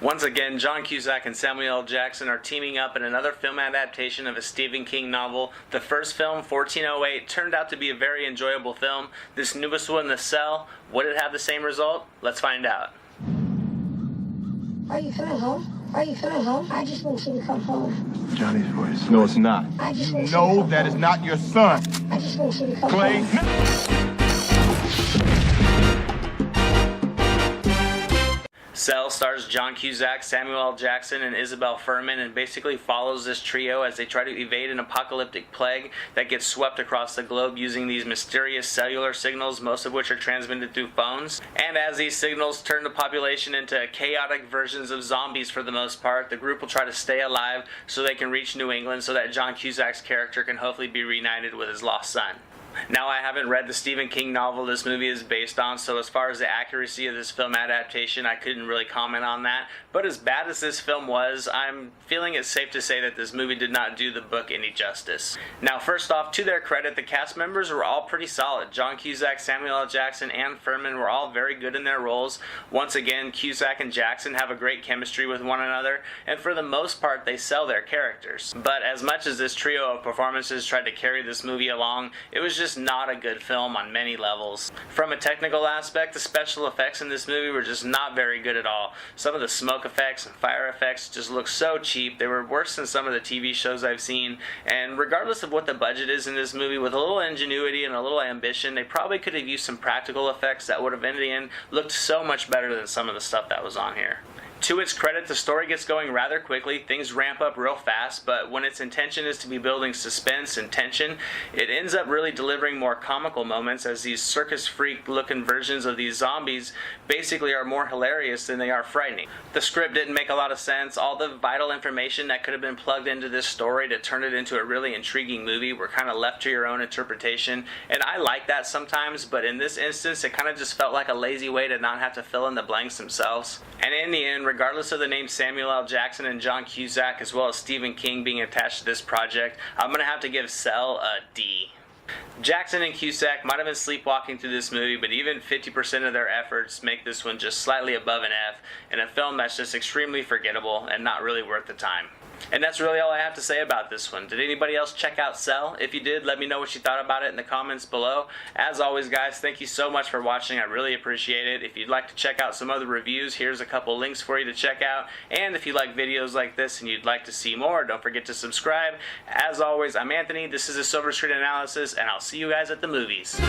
Once again, John Cusack and Samuel L. Jackson are teaming up in another film adaptation of a Stephen King novel. The first film, 1408, turned out to be a very enjoyable film. This newest one, The Cell, would it have the same result? Let's find out. Are you coming home? Are you coming home? I just want you to come home. Johnny's voice. No, it's not. I just want No, you to come that home. is not your son. I just want you to come Clay. home. Cell stars John Cusack, Samuel L. Jackson, and Isabelle Fuhrman, and basically follows this trio as they try to evade an apocalyptic plague that gets swept across the globe using these mysterious cellular signals, most of which are transmitted through phones. And as these signals turn the population into chaotic versions of zombies for the most part, the group will try to stay alive so they can reach New England so that John Cusack's character can hopefully be reunited with his lost son. Now, I haven't read the Stephen King novel this movie is based on, so as far as the accuracy of this film adaptation, I couldn't really comment on that. But as bad as this film was, I'm feeling it's safe to say that this movie did not do the book any justice. Now, first off, to their credit, the cast members were all pretty solid. John Cusack, Samuel L. Jackson, and Fuhrman were all very good in their roles. Once again, Cusack and Jackson have a great chemistry with one another, and for the most part, they sell their characters. But as much as this trio of performances tried to carry this movie along, it was just not a good film on many levels. From a technical aspect, the special effects in this movie were just not very good at all. Some of the smoke effects and fire effects just look so cheap. They were worse than some of the TV shows I've seen, and regardless of what the budget is in this movie, with a little ingenuity and a little ambition, they probably could have used some practical effects that would have in the end looked so much better than some of the stuff that was on here. To its credit, the story gets going rather quickly, things ramp up real fast, but when its intention is to be building suspense and tension, it ends up really delivering more comical moments as these circus freak looking versions of these zombies basically are more hilarious than they are frightening. The script didn't make a lot of sense. All the vital information that could have been plugged into this story to turn it into a really intriguing movie were kind of left to your own interpretation, and I like that sometimes, but in this instance it kind of just felt like a lazy way to not have to fill in the blanks themselves. And in the end, regardless of the names Samuel L. Jackson and John Cusack, as well as Stephen King being attached to this project, I'm going to have to give Cell a D. Jackson and Cusack might have been sleepwalking through this movie, but even 50% of their efforts make this one just slightly above an F, in a film that's just extremely forgettable and not really worth the time. And that's really all I have to say about this one. Did anybody else check out Cell? If you did, let me know what you thought about it in the comments below. As always, guys, thank you so much for watching. I really appreciate it. If you'd like to check out some other reviews, here's a couple links for you to check out. And if you like videos like this and you'd like to see more, don't forget to subscribe. As always, I'm Anthony. This is a SilverScreen analysis, and I'll see you guys at the movies.